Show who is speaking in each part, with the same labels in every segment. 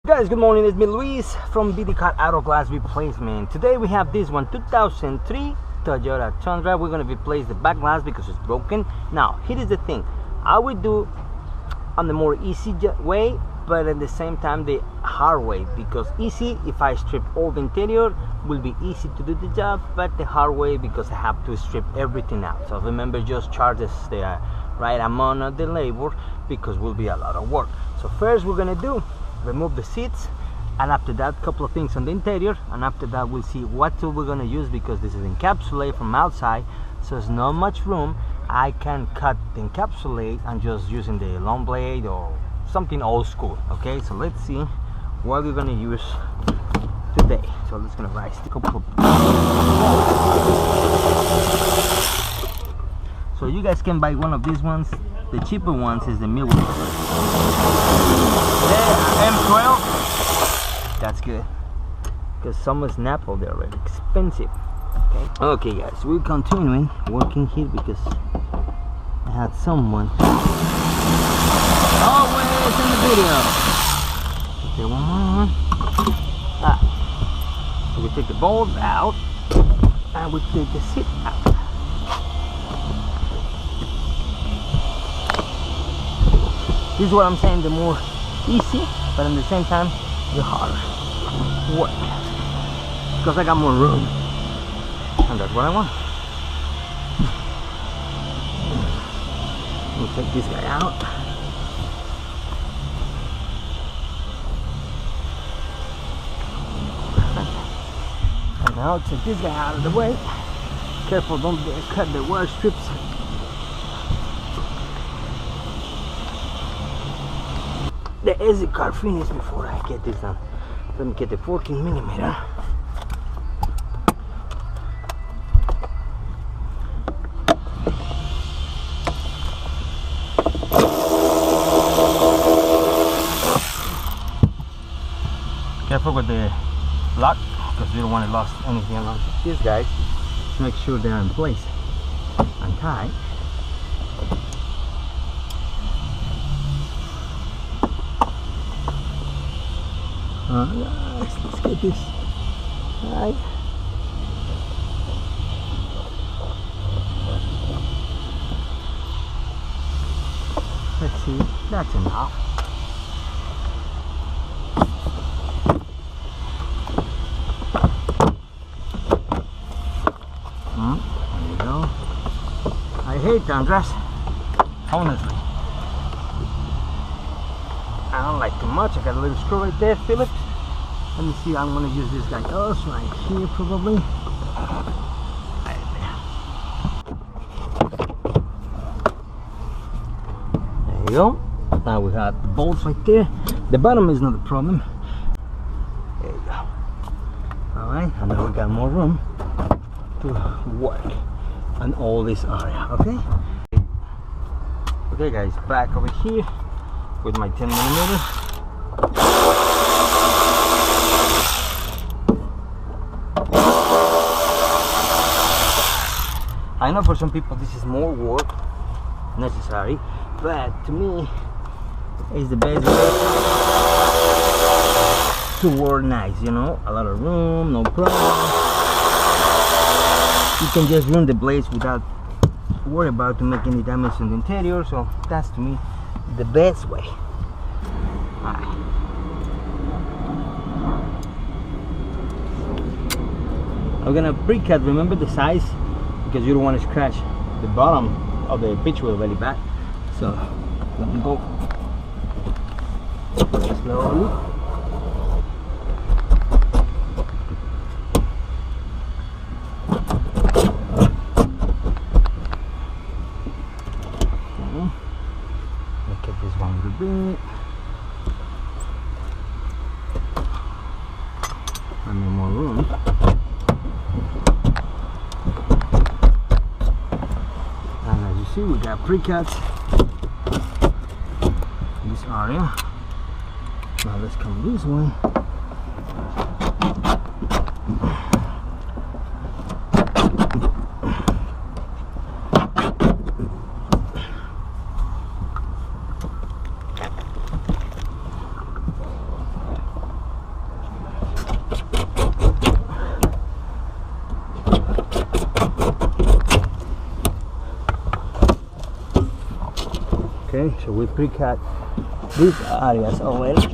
Speaker 1: Guys, good morning. It's me, Luis from BD Car Auto Glass Replacement. Today we have this one 2003 Toyota Tundra. We're going to replace the back glass because it's broken. Now, here is the thing. I would do on the more easy way, but at the same time the hard way, because easy, if I strip all the interior, will be easy to do the job, but the hard way because I have to strip everything out. So remember, just charge us the right amount of the labor because will be a lot of work. So first we're going to do remove the seats, and after that a couple of things on the interior, and after that we'll see what tool we're going to use, because this is encapsulate from outside, so there's not much room. I can cut the encapsulate and just using the long blade or something old school. Okay, so let's see what we're going to use today. So let's gonna rise a couple of... So you guys can buy one of these ones. The cheaper ones is the Milwaukee. M12. That's good, because some Snapple, they're already expensive. Okay guys, we're continuing working here because I had someone always in the video. Okay, one. So we take the bolts out and we take the seat out. This is what I'm saying, the more easy, but at the same time the harder work, because I got more room, and that's what I want. We'll take this guy out. And now take this guy out of the way. Careful, don't cut the wire strips. The SD card finished before I get this done. Let me get the 14mm. Careful with the lock, because you don't want to lose anything along these guys. Just make sure they're in place and tight. Let's get this right. Let's see, that's enough. There you go. I hate Tundras, honestly. I don't like too much. I got a little screw right there, Phillips. Let me see, I'm going to use this guy else right here probably. Right there. There you go. Now we have the bolts right there. The bottom is not a problem. There you go. Alright, and now we got more room to work on all this area, okay? Okay guys, back over here with my 10mm. I know for some people this is more work necessary, but to me it's the best way to work nice, you know, a lot of room, no problem. You can just run the blades without worry about to make any damage in the interior, so that's to me the best way. Alright. I'm gonna pre-cut, remember the size, because you don't want to scratch the bottom of the pitch wheel really bad. So let me go slowly. Look at this one a little bit. And then more room. And as you see, we got pre-cuts in this area. Now let's come this way. Okay, so we pre-cut these areas already.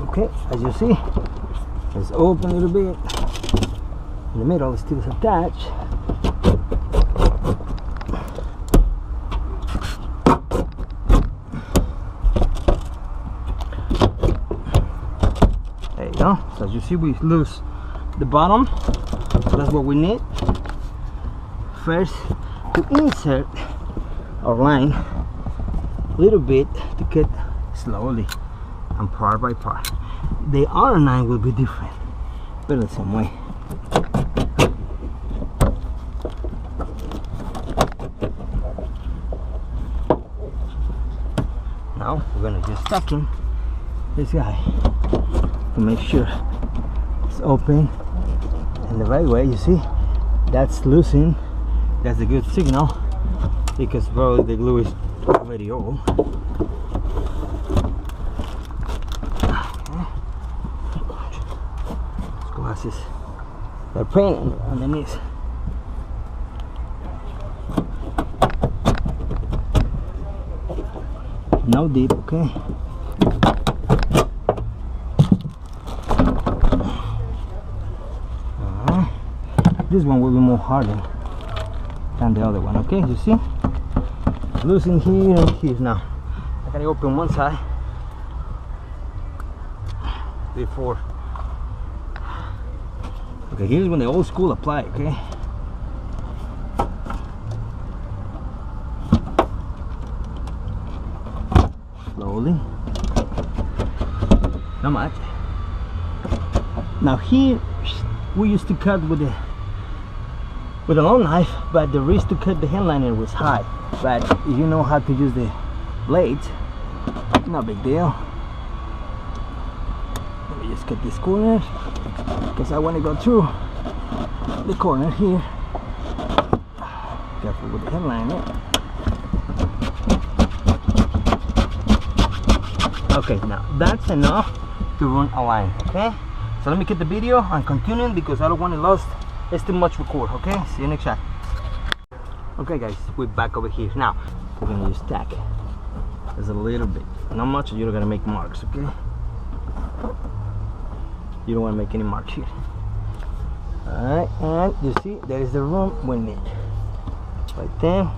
Speaker 1: Okay, as you see, it's open a little bit. In the middle, it still is attached. There you go. So as you see, we lose the bottom. So that's what we need. First, to insert our line a little bit to cut slowly and part by part. The other line will be different, but the same way. Now we're gonna just stacking this guy to make sure it's open in the right way. You see, that's loosened. That's a good signal because probably the glue is already old. Glasses, they're painted underneath. No deep, okay. This one will be more hardened than the other one, okay. You see, loosen here and here. Now I gotta open one side before. Okay, here's when the old school apply, okay. Slowly, not much. Now here we used to cut with a long knife, but the risk to cut the headliner was high. But if you know how to use the blades, no big deal. Let me just cut this corner because I want to go through the corner here. Careful with the headliner. Okay, now that's enough to run a line, okay. So let me get the video and continuing because I don't want to lose. It's too much record, okay. See you next shot. Okay guys, we're back over here. Now we're gonna use tack. There's a little bit, not much. You're gonna make marks, okay. You don't want to make any marks here. Alright, and you see there is the room we need right there.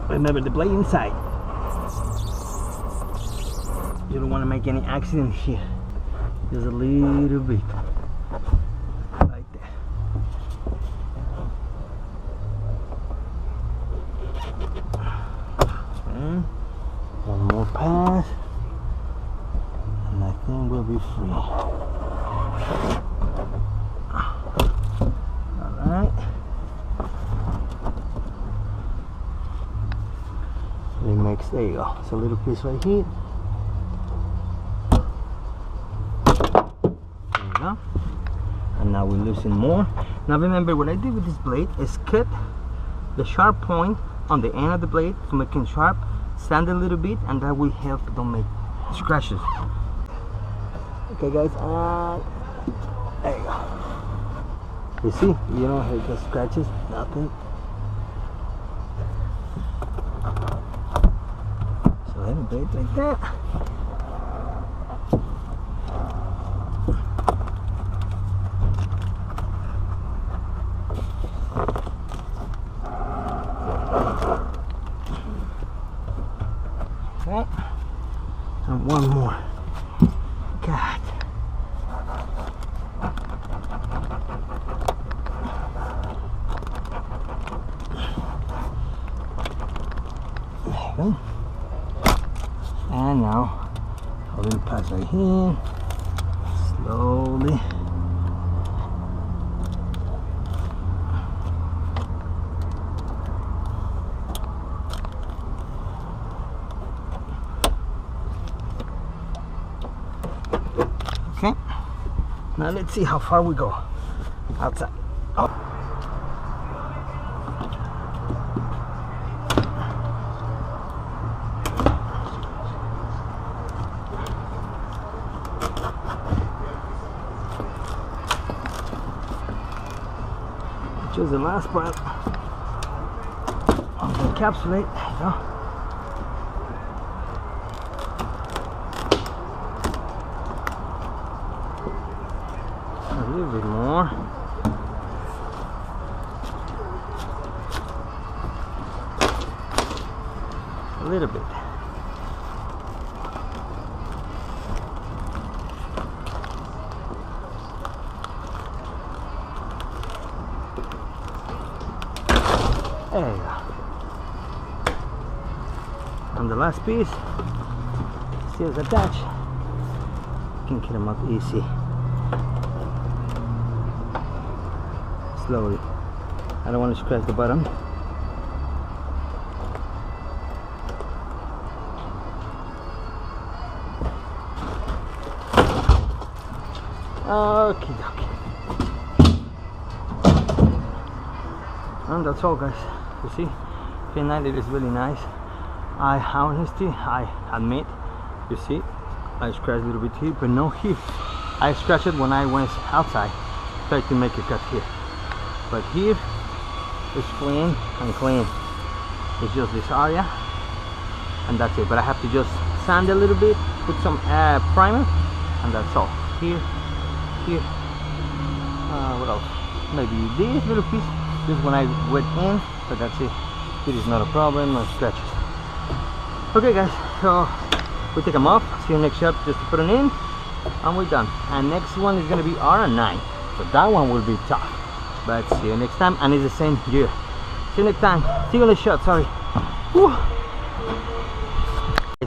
Speaker 1: Remember the blade inside. You don't want to make any accident here. Just a little bit. Right there. Okay. One more pass. And I think we'll be free. Alright. There you go. It's a little piece right here. There you go. And now we loosen more. Now remember what I did with this blade is cut the sharp point on the end of the blade to make it sharp, sand a little bit, and that will help don't make scratches. Okay guys, there you go. You see, you don't have the scratches, nothing. So a little bit like that. Okay, and one more. God. There you go. And now a little pass right here. Slowly. Okay, now let's see how far we go outside. Oh. Just the last part of the encapsulate. There you go. A little bit more. A little bit. There you go. And the last piece still is attached. You can get them up easy. Slowly. I don't want to scratch the bottom. Okay, okay. And that's all, guys. You see, finally it is really nice. I admit, you see, I scratched a little bit here, but no here. I scratched it when I went outside, tried to make a cut here. But here, it's clean and clean. It's just this area, and that's it. But I have to just sand a little bit, put some primer, and that's all. Here, what else? Maybe this little piece, just when I went in, but that's it. It is not a problem, no scratches. Okay, guys, so we take them off. See you next shot, just to put them in, and we're done. And next one is gonna be R9, so that one will be tough. But see you next time, and it's the same year. See you next time. See you on the shot. Sorry. Whew.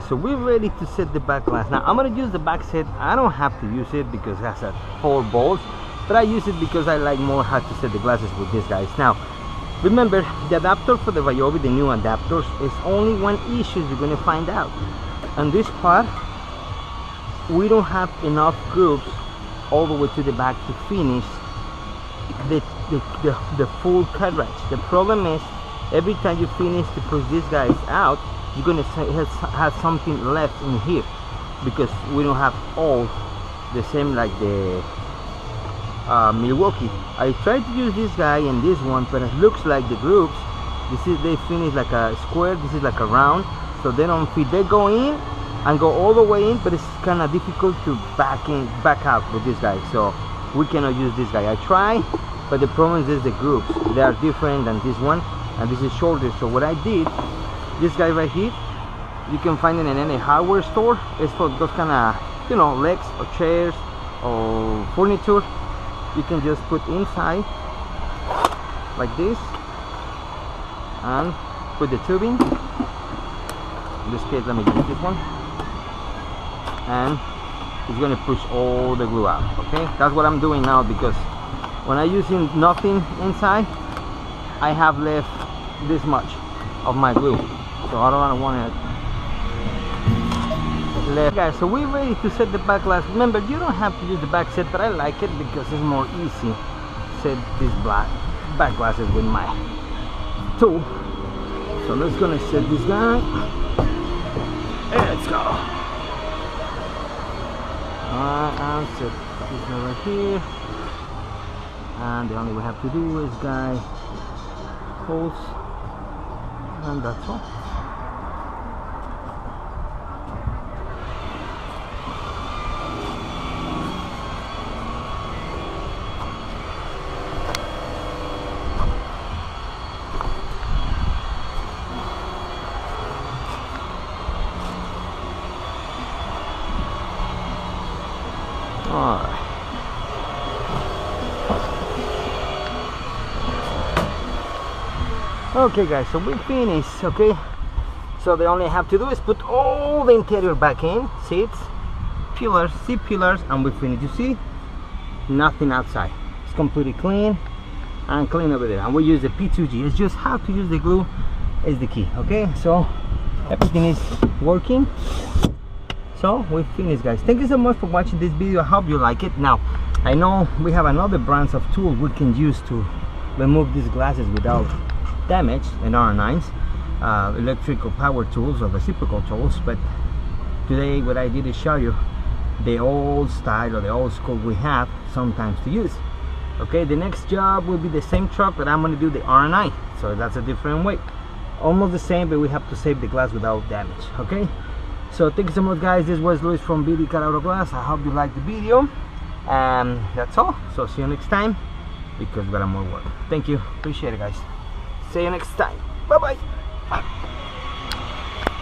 Speaker 1: So we're ready to set the back glass. Now I'm gonna use the back set. I don't have to use it because it has 4 bolts, but I use it because I like more how to set the glasses with these guys. Now remember, the adapter for the Ryobi, the new adapters, is only one issue you're gonna find out. On this part, we don't have enough grooves all the way to the back to finish the full cartridge. The problem is, every time you finish to push these guys out, you're gonna have something left in here, because we don't have all the same like the Milwaukee. I tried to use this guy and this one, but it looks like the grooves, they finish like a square, this is like a round, so they don't fit. They go in and go all the way in, but it's kind of difficult to back out with this guy, so we cannot use this guy. I try, but the problem is the grooves. They are different than this one, and this is shorter. So what I did, this guy right here, you can find it in any hardware store. It's for those kind of, you know, legs or chairs or furniture. You can just put inside like this and put the tubing. In this case, let me use this one, and it's going to push all the glue out. Okay, that's what I'm doing now, because when I'm using nothing inside, I have left this much of my glue, so I don't want it left. Guys, so we're ready to set the back glass. Remember, you don't have to use the back set, but I like it because it's more easy. Set these back glasses with my tool. So let's gonna set this guy. Let's go. Alright, and set this guy right here. And the only we have to do is guy holes, and that's all. Alright. Okay guys, so we finished. Okay, so the only have to do is put all the interior back in, seats, pillars, seat pillars, and we finish. You see, nothing outside. It's completely clean and clean over there. And we use the P2G. It's just how to use the glue is the key. Okay, so everything is working. So we finished, guys. Thank you so much for watching this video. I hope you like it. Now I know we have another brands of tools we can use to remove these glasses without damage in R9s, electrical power tools or reciprocal tools, but today what I did is show you the old style or the old school we have sometimes to use. Okay, the next job will be the same truck, but I'm going to do the R&I, so that's a different way. Almost the same, but we have to save the glass without damage. Okay, so thank you so much, guys. This was Luis from BD Car Auto Glass. I hope you liked the video, and that's all. So see you next time, because we got more work. Thank you, appreciate it, guys. See you next time. Bye bye.